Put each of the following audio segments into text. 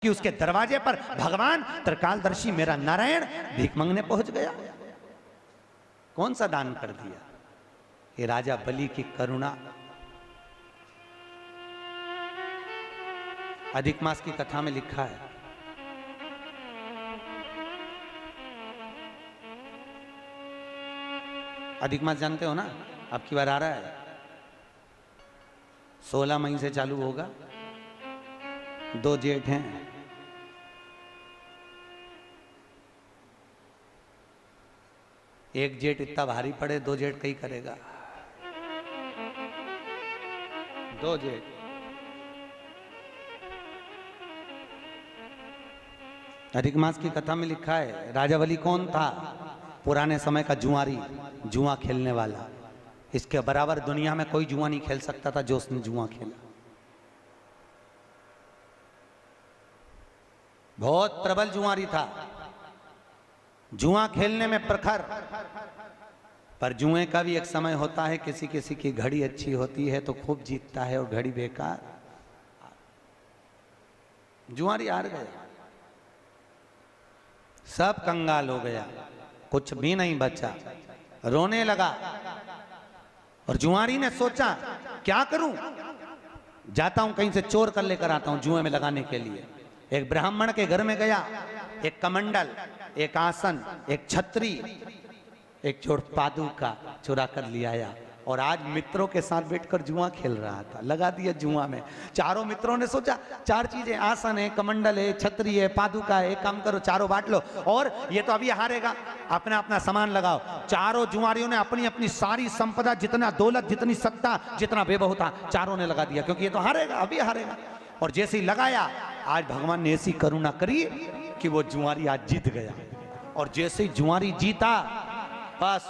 कि उसके दरवाजे पर भगवान त्रिकालदर्शी मेरा नारायण भीख मांगने पहुंच गया। कौन सा दान कर दिया? ये राजा बलि की करुणा। अधिक मास की कथा में लिखा है, अधिक मास जानते हो ना, अब की बार आ रहा है, 16 मई से चालू होगा। 2 जेठ हैं, एक जेठ इतना भारी पड़े, 2 जेठ कहीं करेगा। 2 जेठ अधिक मास की कथा में लिखा है, राजा बलि कौन था? पुराने समय का जुआरी, जुआ खेलने वाला। इसके बराबर दुनिया में कोई जुआ नहीं खेल सकता था जो उसने जुआ खेला। बहुत प्रबल जुआरी था, जुआ खेलने में प्रखर। पर जुए का भी एक समय होता है, किसी किसी की घड़ी अच्छी होती है तो खूब जीतता है और घड़ी बेकार। जुआरी हार गया, सब कंगाल हो गया, कुछ भी नहीं बचा, रोने लगा। और जुआरी ने सोचा क्या करूं, जाता हूं कहीं से चोर कर लेकर आता हूं जुए में लगाने के लिए। एक ब्राह्मण के घर में गया, एक कमंडल, एक आसन, एक छतरी, एक जोड़ पादुका चुरा कर ले आया और आज मित्रों के साथ बैठकर जुआ खेल रहा था। लगा दिया जुआ में। चारों मित्रों ने सोचा 4 चीजें, आसन है, कमंडल है, छतरी है, पादुका है, एक काम करो चारों बांट लो और ये तो अभी हारेगा, अपना अपना सामान लगाओ। चारों जुआरियों ने अपनी अपनी सारी संपदा, जितना दौलत, जितनी सत्ता, जितना वैभव था, चारों ने लगा दिया, क्योंकि ये तो हारेगा, अभी हारेगा। और जैसे ही लगाया, आज भगवान ने ऐसी करुणा करी कि वो जुआरी आज जीत गया। और जैसे ही जुआरी जीता, बस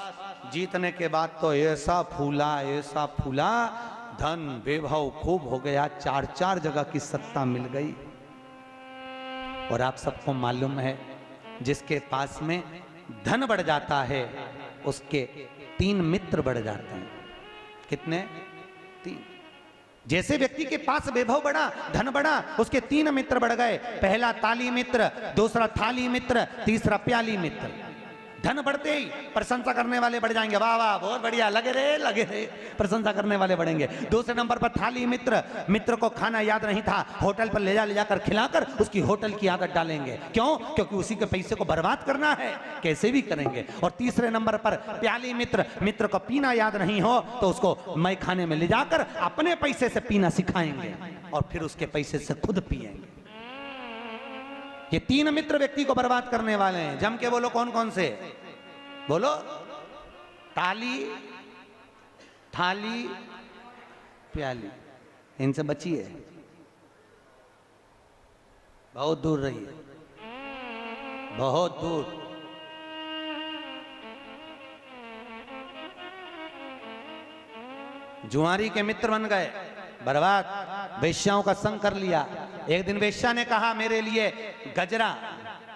जीतने के बाद तो ऐसा फूला, ऐसा फूला, धन वैभव खूब हो गया, 4 जगह की सत्ता मिल गई। और आप सबको मालूम है, जिसके पास में धन बढ़ जाता है उसके 3 मित्र बढ़ जाते हैं। कितने? 3। जैसे व्यक्ति के पास वैभव बढ़ा, धन बढ़ा, उसके 3 मित्र बढ़ गए। पहला ताली मित्र, दूसरा थाली मित्र, तीसरा प्याली मित्र। धन बढ़ते ही प्रशंसा करने वाले बढ़ जाएंगे, वाह वाह बहुत बढ़िया, लगे रहे, प्रशंसा करने वाले बढ़ेंगे। दूसरे नंबर पर थाली मित्र, मित्र को खाना याद नहीं था, होटल पर ले जाकर खिलाकर उसकी होटल की आदत डालेंगे। क्यों? क्योंकि उसी के पैसे को बर्बाद करना है, कैसे भी करेंगे। और तीसरे नंबर पर प्याली मित्र, मित्र को पीना याद नहीं हो तो उसको मई खाने में ले जाकर अपने पैसे से पीना सिखाएंगे और फिर उसके पैसे से खुद पिएंगे। ये 3 मित्र व्यक्ति को बर्बाद करने वाले हैं। जम के बोलो कौन कौन से? बोलो। ताली, थाली, प्याली। इनसे बचिए, बहुत दूर रहिए, बहुत दूर। जुआरी के मित्र बन गए, बर्बाद। वेश्याओं का संग कर लिया। एक दिन वेश्या ने कहा मेरे लिए गजरा,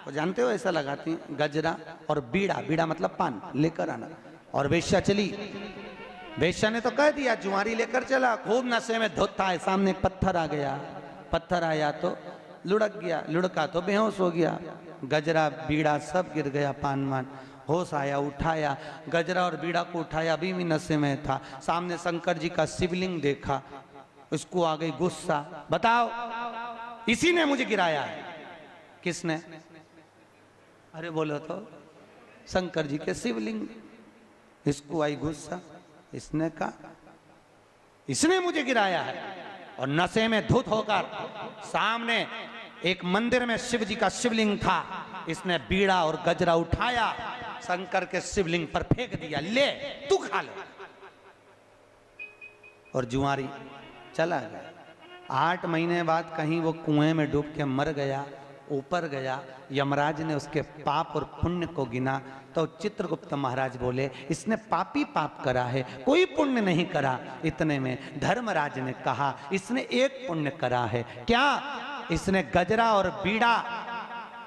वो जानते हो ऐसा लगाती हैं, गजरा और बीड़ा, बीड़ा मतलब पान, लेकर आना। और वेश्या चली। वेश्या ने तो कह दिया, जुआरी लेकर चला, खूब नशे में धुत था। सामने एक पत्थर आ गया, पत्थर आया तो लुढ़क गया, लुढ़का तो बेहोश हो गया। गजरा बीड़ा सब गिर गया, पान मान। होश आया, उठाया, गजरा और बीड़ा को उठाया, अभी भी नशे में था। सामने शंकर जी का शिवलिंग देखा, उसको आ गई गुस्सा, बताओ इसी ने मुझे गिराया है। किसने? अरे बोलो तो, शंकर जी के शिवलिंग। इसको आई गुस्सा, इसने कहा इसने मुझे गिराया है। और नशे में धुत होकर सामने एक मंदिर में शिव जी का शिवलिंग था, इसने बीड़ा और गजरा उठाया, शंकर के शिवलिंग पर फेंक दिया, ले तू खा ले। और जुआरी चला गया। 8 महीने बाद कहीं वो कुएं में डूब के मर गया। ऊपर गया, यमराज ने उसके पाप और पुण्य को गिना तो चित्रगुप्त महाराज बोले इसने पापी पाप करा है, कोई पुण्य नहीं करा। इतने में धर्मराज ने कहा इसने एक पुण्य करा है। क्या? इसने गजरा और बीड़ा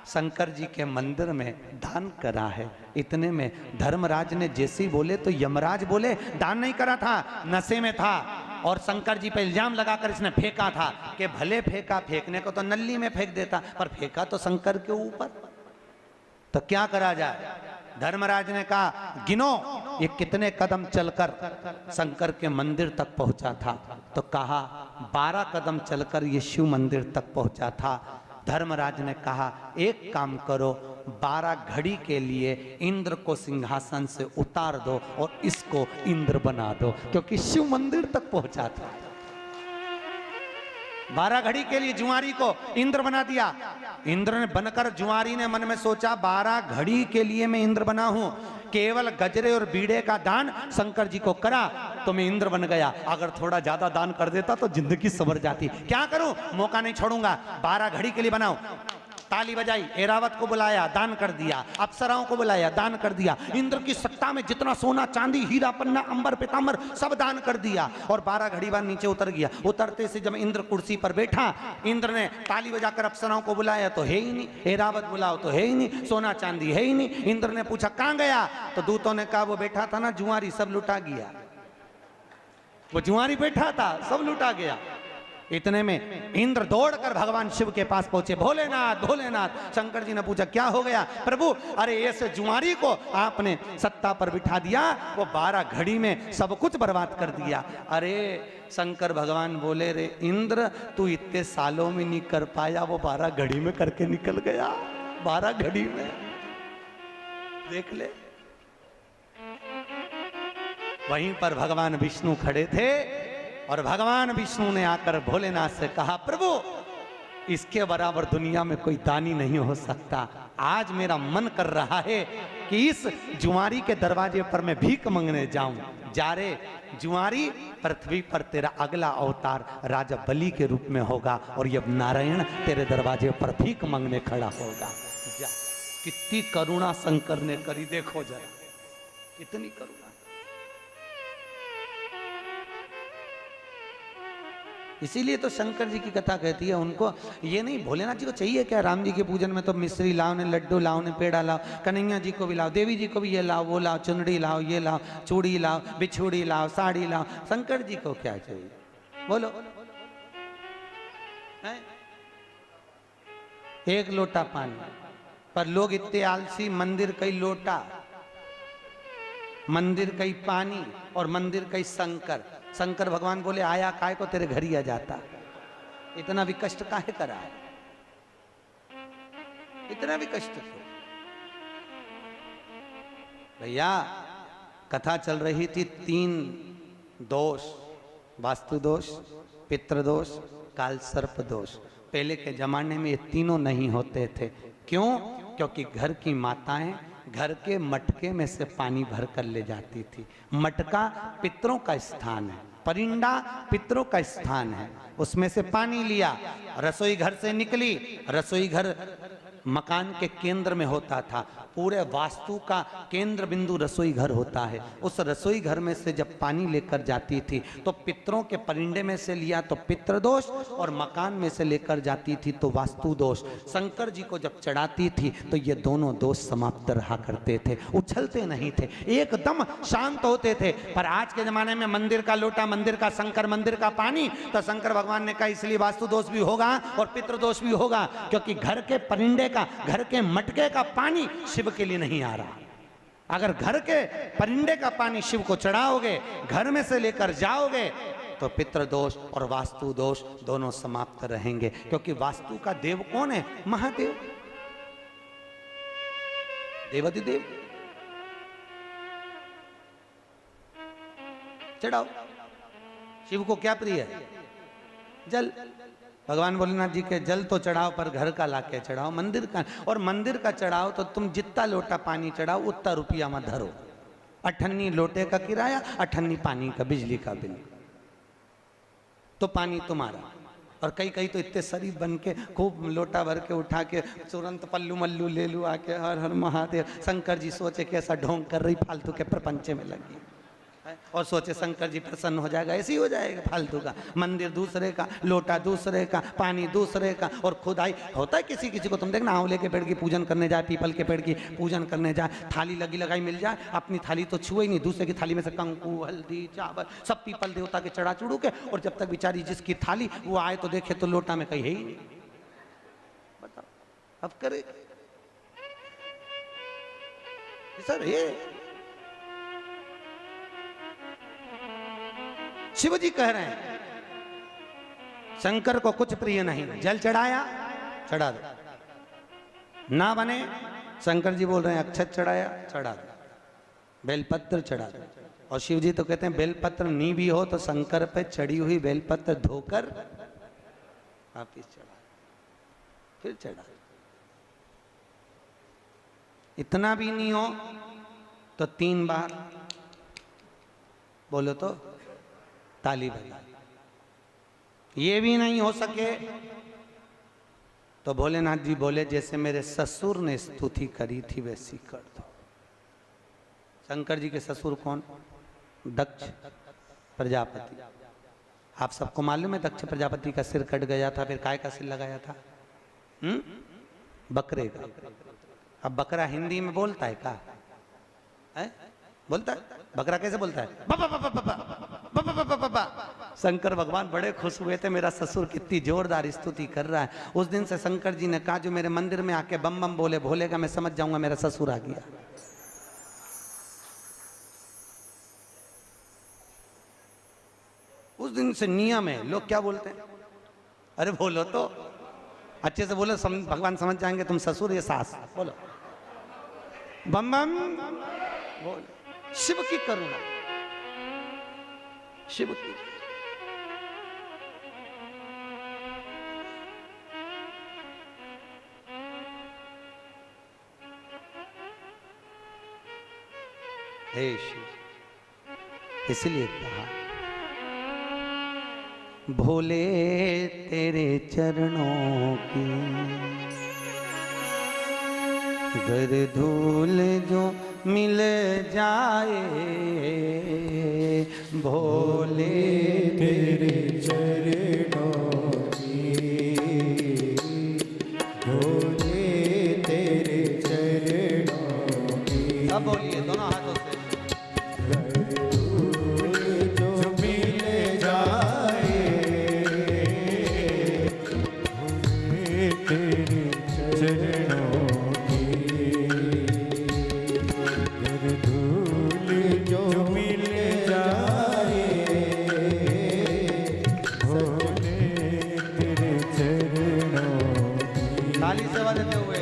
शंकर जी के मंदिर में दान करा है। इतने में धर्मराज ने जैसे ही बोले तो यमराज बोले दान नहीं करा था, नशे में था। और शंकर जी पे इल्जाम लगाकर इसने फेंका था कि भले फेंका, फेंकने को तो नल्ली में फेंक देता, पर फेंका तो शंकर के ऊपर, तो क्या करा जाए। धर्मराज ने कहा गिनो ये कितने कदम चलकर शंकर के मंदिर तक पहुंचा था, तो कहा 12 कदम चलकर ये शिव मंदिर तक पहुंचा था। धर्मराज ने कहा एक काम करो, 12 घड़ी के लिए इंद्र को सिंहासन से उतार दो और इसको इंद्र बना दो, क्योंकि शिव मंदिर तक पहुंचा था। 12 घड़ी के लिए जुआरी को इंद्र बना दिया। इंद्र ने बनकर जुआरी ने मन में सोचा 12 घड़ी के लिए मैं इंद्र बना हूं, केवल गजरे और बीड़े का दान शंकर जी को करा तो मैं इंद्र बन गया। अगर थोड़ा ज्यादा दान कर देता तो जिंदगी संवर जाती। क्या करूं, मौका नहीं छोड़ूंगा, 12 घड़ी के लिए बनाओ। ताली बजाई, एरावत को बुलाया, दान कर दिया, अप्सराओं को बुलाया, दान कर दिया। इंद्र की सत्ता में जितना सोना चांदी हीरा पन्ना अंबर पीतांबर सब दान कर दिया और 12 घड़ी बाद नीचे उतर गया। उतरते से जब इंद्र कुर्सी पर बैठा, इंद्र ने ताली बजाकर अप्सराओं को बुलाया तो है ही नहीं, एरावत बुलाओ तो है ही नहीं, सोना चांदी है ही नहीं। इंद्र ने पूछा कहां गया, तो दूतों ने कहा वो बैठा था ना जुआरी, सब लुटा गया। वो जुआरी बैठा था, सब लुटा गया। इतने में इंद्र दौड़कर भगवान शिव के पास पहुंचे। भोलेनाथ भोलेनाथ। शंकर जी ने पूछा क्या हो गया प्रभु। अरे ऐसे जुआरी को आपने सत्ता पर बिठा दिया, वो 12 घड़ी में सब कुछ बर्बाद कर दिया। अरे शंकर भगवान बोले रे इंद्र, तू इतने सालों में नहीं कर पाया, वो 12 घड़ी में करके निकल गया। 12 घड़ी में देख ले। वहीं पर भगवान विष्णु खड़े थे और भगवान विष्णु ने आकर भोलेनाथ से कहा प्रभु इसके बराबर दुनिया में कोई दानी नहीं हो सकता। आज मेरा मन कर रहा है कि इस जुआरी के दरवाजे पर मैं भीख मांगने जाऊं। जा रे जुआरी, पृथ्वी पर तेरा अगला अवतार राजा बलि के रूप में होगा और ये नारायण तेरे दरवाजे पर भीख मांगने खड़ा होगा। जा, कितनी करुणा शंकर ने करी, देखो जरा कितनी करुणा। इसीलिए तो शंकर जी की कथा कहती है, उनको ये नहीं, भोलेनाथ जी को चाहिए क्या, राम जी के पूजन में तो मिश्री लाओ ने, लड्डू लाओ ने, पेड़ा लाओ, कन्हैया जी को भी लाओ, देवी जी को भी ये लाओ वो लाओ, चुनरी लाओ ये लाओ, चूड़ी लाओ, बिछुड़ी लाओ, साड़ी लाओ। शंकर जी को क्या चाहिए बोलो। एक लोटा पानी, पर लोग इतने आलसी, मंदिर कई लोटा, मंदिर कई पानी और मंदिर कई शंकर। शंकर भगवान बोले आया काय को तेरे घर ही आ जाता, इतना भी कष्ट काहे करा है, इतना भी कष्ट क्यों। भैया कथा चल रही थी 3 दोष, वास्तु दोष, पितृदोष, काल सर्प दोष। पहले के जमाने में ये तीनों नहीं होते थे। क्यों? क्योंकि घर की माताएं घर के मटके में से पानी भर कर ले जाती थी। मटका पितरों का स्थान है, परिंदा पितरों का स्थान है, उसमें से पानी लिया, रसोई घर से निकली। रसोई घर मकान के केंद्र में होता था, पूरे वास्तु का केंद्र बिंदु रसोई घर होता है। उस रसोई घर में से जब पानी लेकर जाती थी तो पितरों के परिंदे में से लिया तो पितृदोष, और मकान में से लेकर जाती थी तो वास्तु दोष। शंकर जी को जब चढ़ाती थी तो ये दोनों दोष समाप्त रहा करते थे, उछलते नहीं थे, एकदम शांत होते थे। पर आज के जमाने में मंदिर का लोटा, मंदिर का शंकर, मंदिर का पानी, तो शंकर भगवान ने कहा इसलिए वास्तु दोष भी होगा और पितृदोष भी होगा, क्योंकि घर के परिंदे का, घर के मटके का पानी शिव के लिए नहीं आ रहा। अगर घर के परिंदे का पानी शिव को चढ़ाओगे, घर में से लेकर जाओगे, तो पितृदोष और वास्तु दोष दोनों समाप्त रहेंगे। क्योंकि वास्तु का देव कौन है? महादेव, देवाधिदेव। चढ़ाओ। शिव को क्या प्रिय है? जल। भगवान भोलेनाथ जी के जल तो चढ़ाओ, पर घर का लाके चढ़ाओ, मंदिर का। और मंदिर का चढ़ाओ तो तुम जितना लोटा पानी चढ़ाओ उतना रुपया मत धरो। 98 लोटे का किराया, 98 पानी का, बिजली का बिल, तो पानी तुम्हारा। और कई कई तो इतने शरीफ बन के खूब लोटा भर के उठा के तुरंत पल्लू मल्लू ले लू आके, हर हर महादेव। शंकर जी सोचे कैसा ढोंग कर रही, फालतू के प्रपंचे में लगी है। और सोचे शंकर जी प्रसन्न हो जाएगा, ऐसे ही हो जाएगा फालतू का। मंदिर दूसरे का, लोटा दूसरे का, पानी दूसरे का, और खुदाई होता है किसी किसी को। तुम देखना आंवले के पेड़ की पूजन करने जाए, पीपल के पेड़ की पूजन करने जाए, थाली लगी लगाई मिल जाए, अपनी थाली तो छुए ही नहीं, दूसरे की थाली में से कंकु हल्दी चावल सब पीपल देवता के चढ़ा चुड़ू के, और जब तक बेचारी जिसकी थाली वो आए तो देखे तो लोटा में कहीं है ही नहीं। बताओ अब करे सर। ये शिव जी कह रहे हैं शंकर को कुछ प्रिय नहीं, जल चढ़ाया चढ़ा दो, ना बने शंकर जी बोल रहे हैं अक्षत चढ़ाया चढ़ा दो, बेलपत्र चढ़ा दो। और शिव जी तो कहते हैं बेलपत्र नी भी हो तो शंकर पे चढ़ी हुई बेलपत्र धोकर वापिस चढ़ा, फिर चढ़ा। इतना भी नहीं हो तो 3 बार बोलो तो ताली बजा। ये भी नहीं हो सके तो भोलेनाथ जी बोले जैसे मेरे ससुर ने स्तुति करी थी वैसी कर दो। शंकर जी के ससुर कौन? दक्ष प्रजापति। आप सबको मालूम है दक्ष प्रजापति का सिर कट गया था, फिर काय का सिर लगाया था? बकरे का। अब बकरा हिंदी में बोलता है का? है? बोलता है? बकरा कैसे बोलता है? बाबा बाबा बाबा बाबा बाबा बाबा। शंकर भगवान बड़े खुश हुए थे, मेरा ससुर कितनी जोरदार स्तुति कर रहा है। उस दिन से शंकर जी ने कहा जो मेरे मंदिर में आके बम बम बोले भोलेगा मैं समझ जाऊंगा मेरा ससुर आ गया। उस दिन से नियम है। लोग क्या बोलते हैं? अरे बोलो तो अच्छे से बोलो, भगवान समझ जाएंगे तुम ससुर या सास। बोलो बम बम बोल। शिव की करुणा, शिव की। हे शिव, इसलिए कहा भोले तेरे चरणों की गर धूल जो मिल जाए, भोले तेरे चरणों की, भोले तेरे चरणों की। सब बोलिए दोनों हाथों से। जो मिल जाए, भोले तेरे चरणों जो मिल जाए, भोले तेरे चरणों की। ताली से बजते हुए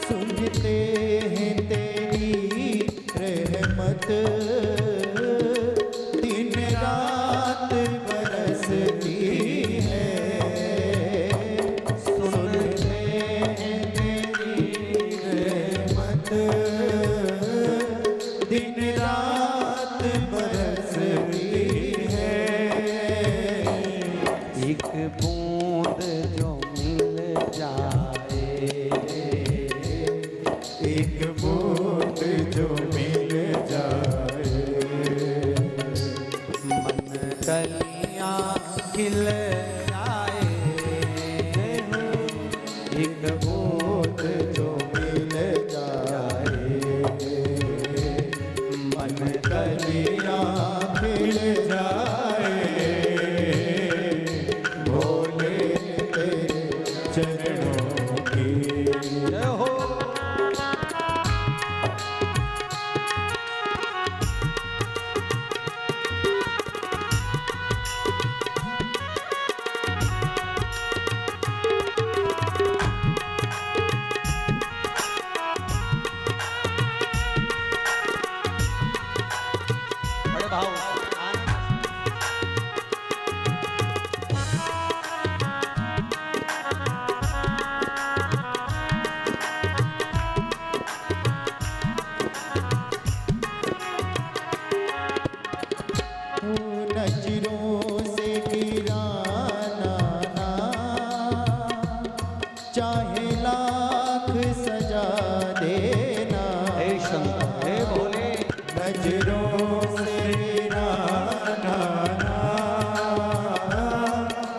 सुनते हैं तेरी रहमत, दिन रात बरसती है। सुनते हैं तेरी रहमत, दिन रात बरसती है। एक बूंद जो मिल जाए, एक बूंद जो मिल जाए, मन कलियां खिल जाए। एक बूंद जो मिल जाए, मन कलियां खिल जाए, भोले तेरे चरणों की। जय हो। नजरों से गिराना ना, चाहे लाख सजा देना। हे शंकर हे भोले, नजरों से गिराना ना,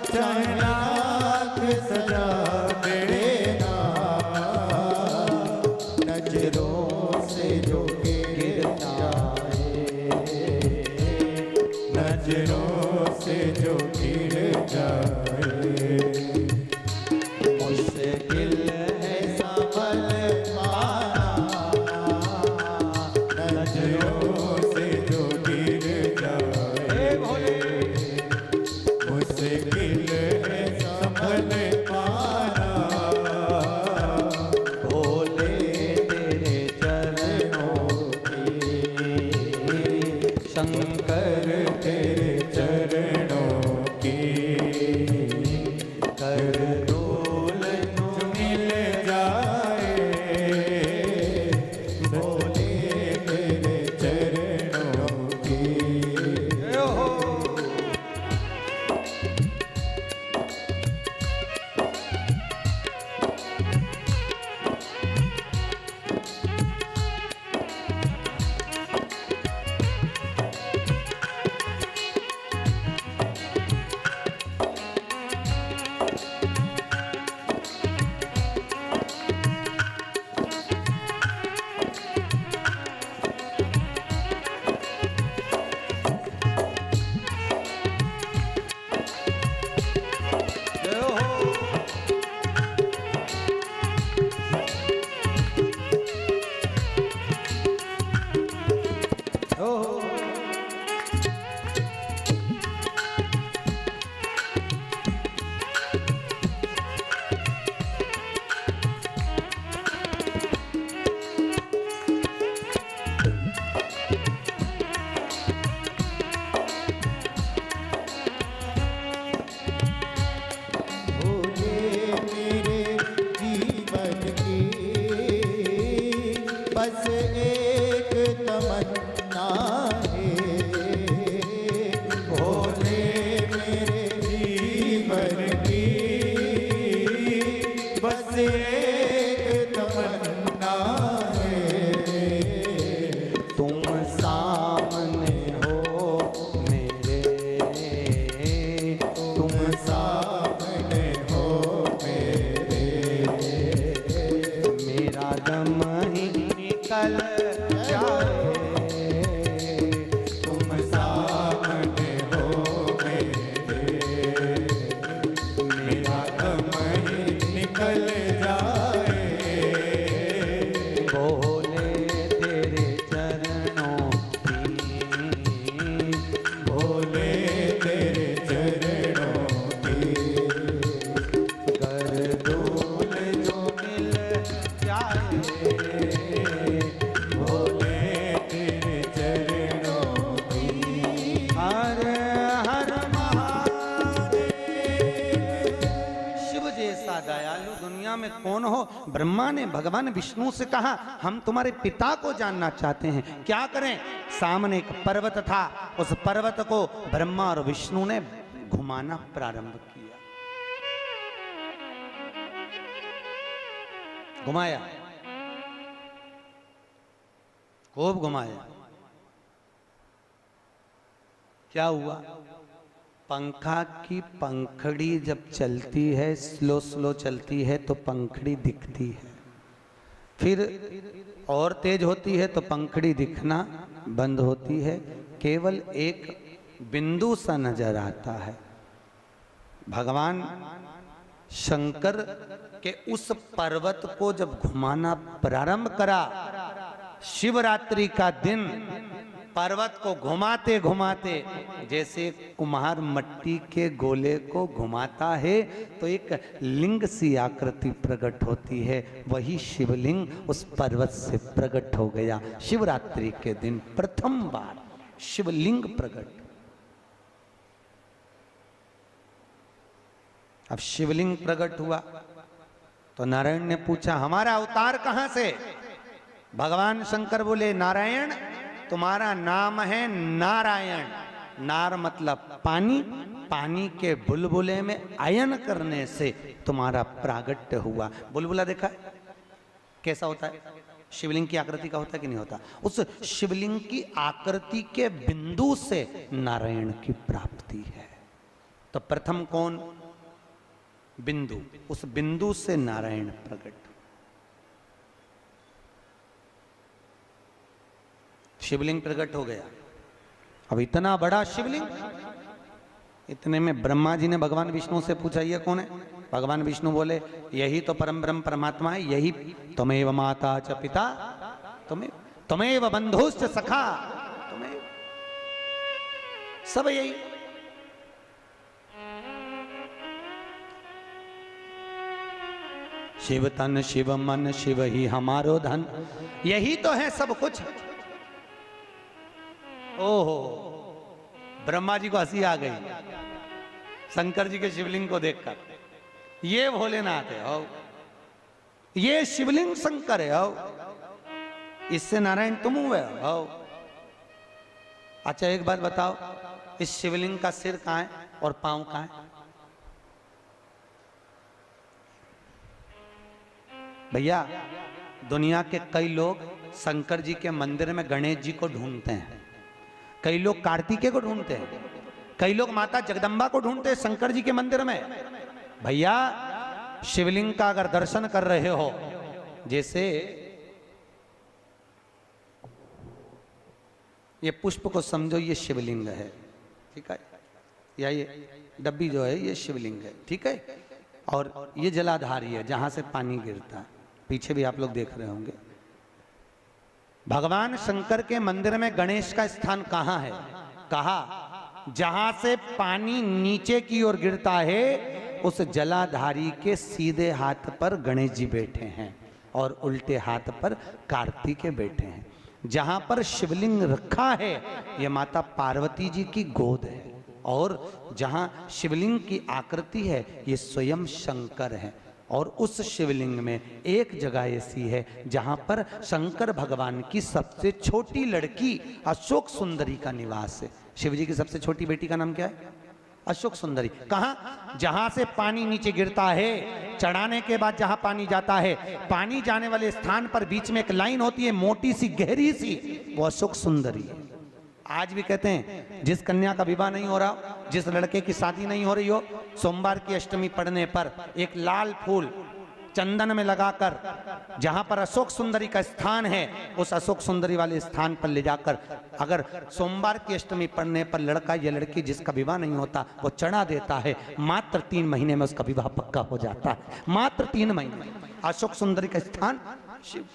चाहे लाख सजा देना। नजरों से जो गिर जाए, नजरों से जो गिर जाए, मुश्किल है संभल पाना। नजरों से जो गिर जाए, मुश्किल है संभल पाना। भोले तेरे चरणों की, शंकर तेरे चरणों की कर डोल जो मिल जाए। भोले तेरे चरणों की बस एक तमन्ना है। भोले मेरे जीवन की बस एक तमन्ना है। तुम सामने हो मेरे, तुम सामने हो मेरे, मेरा दम ही निकल जाए। तुम सामने हो मेरे, मेरा दम ही निकल जाए। भोले तेरे चरणों की, भोले तेरे चरणों की कर डोल जो मिल जाए। भोले तेरे चरणों की हर हर महादेव। शिव जैसा दयालु दुनिया में कौन हो? ब्रह्मा ने भगवान विष्णु से कहा, हम तुम्हारे पिता को जानना चाहते हैं, क्या करें? सामने एक पर्वत था, उस पर्वत को ब्रह्मा और विष्णु ने घुमाना प्रारंभ किया। घुमाया, खूब घुमाया। क्या हुआ? पंखा की पंखड़ी जब चलती है, स्लो स्लो चलती है तो पंखड़ी दिखती है, फिर और तेज होती है तो पंखड़ी दिखना बंद होती है, केवल एक बिंदु सा नजर आता है। भगवान शंकर के उस पर्वत को जब घुमाना प्रारंभ करा, शिवरात्रि का दिन, पर्वत को घुमाते घुमाते जैसे कुम्हार मट्टी के गोले को घुमाता है तो एक लिंग सी आकृति प्रकट होती है, वही शिवलिंग उस पर्वत से प्रकट हो गया। शिवरात्रि के दिन प्रथम बार शिवलिंग प्रकट। अब शिवलिंग प्रकट हुआ तो नारायण ने पूछा हमारा अवतार कहां से? भगवान शंकर बोले नारायण तुम्हारा नाम है नारायण। नार मतलब पानी, पानी के बुलबुले में आयन करने से तुम्हारा प्रागट्य हुआ। बुलबुला देखा है कैसा होता है? शिवलिंग की आकृति का होता है कि नहीं होता? उस शिवलिंग की आकृति के बिंदु से नारायण की प्राप्ति है। तो प्रथम कौन? बिंदु, उस बिंदु से नारायण प्रकट। शिवलिंग प्रकट हो गया। अब इतना बड़ा शिवलिंग, इतने में ब्रह्मा जी ने भगवान विष्णु से पूछा ये कौन है? भगवान विष्णु बोले यही तो परम ब्रह्म परमात्मा है, यही त्वमेव माता च पिता त्वमेव बंधुश्च सखा, तुम्हें सब यही। शिव तन शिव मन शिव ही हमारो धन, यही तो है सब कुछ। ओहो, ब्रह्मा जी को हंसी आ गई शंकर जी के शिवलिंग को देखकर। ये भोलेनाथ है हो, ये शिवलिंग शंकर है हो, इससे नारायण तुम हुए हो। अच्छा एक बात बताओ, इस शिवलिंग का सिर कहां है और पांव कहां है? भैया दुनिया के कई लोग शंकर जी के मंदिर में गणेश जी को ढूंढते हैं, कई लोग कार्तिकेय को ढूंढते हैं, कई लोग माता जगदम्बा को ढूंढते हैं शंकर जी के मंदिर में। भैया शिवलिंग का अगर दर्शन कर रहे हो, जैसे ये पुष्प को समझो ये शिवलिंग है, ठीक है, या ये डब्बी जो है ये शिवलिंग है, ठीक है, और ये जलाधारी है जहां से पानी गिरता है, पीछे भी आप लोग देख रहे होंगे। भगवान शंकर के मंदिर में गणेश का स्थान कहां है? कहा जहां से पानी नीचे की ओर गिरता है उस जलाधारी के सीधे हाथ पर गणेश जी बैठे हैं और उल्टे हाथ पर कार्तिकेय बैठे हैं। जहां पर शिवलिंग रखा है यह माता पार्वती जी की गोद है, और जहां शिवलिंग की आकृति है ये स्वयं शंकर है। और उस शिवलिंग में एक जगह ऐसी है जहां पर शंकर भगवान की सबसे छोटी लड़की अशोक सुंदरी का निवास है। शिव जी की सबसे छोटी बेटी का नाम क्या है? अशोक सुंदरी। कहां? जहां से पानी नीचे गिरता है, चढ़ाने के बाद जहां पानी जाता है, पानी जाने वाले स्थान पर बीच में एक लाइन होती है मोटी सी गहरी सी, वो अशोक सुंदरी है। आज भी कहते हैं जिस कन्या का विवाह नहीं हो रहा, जिस लड़के की शादी नहीं हो रही हो, सोमवार की अष्टमी पड़ने पर एक लाल फूल चंदन में लगाकर जहां पर अशोक सुंदरी का स्थान है उस अशोक सुंदरी वाले स्थान पर ले जाकर अगर सोमवार की अष्टमी पड़ने पर लड़का या लड़की जिसका विवाह नहीं होता वो चढ़ा देता है, मात्र 3 महीने में उसका विवाह पक्का हो जाता है। मात्र 3 महीने। अशोक सुंदरी का स्थान शिव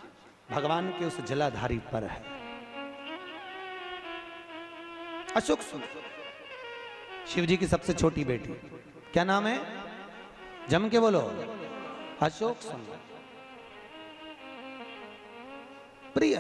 भगवान के उस जलाधारी पर है। अशोक सुंदर शिव जी की सबसे छोटी बेटी, क्या नाम है? जम के बोलो। अशोक सुंदर। प्रिय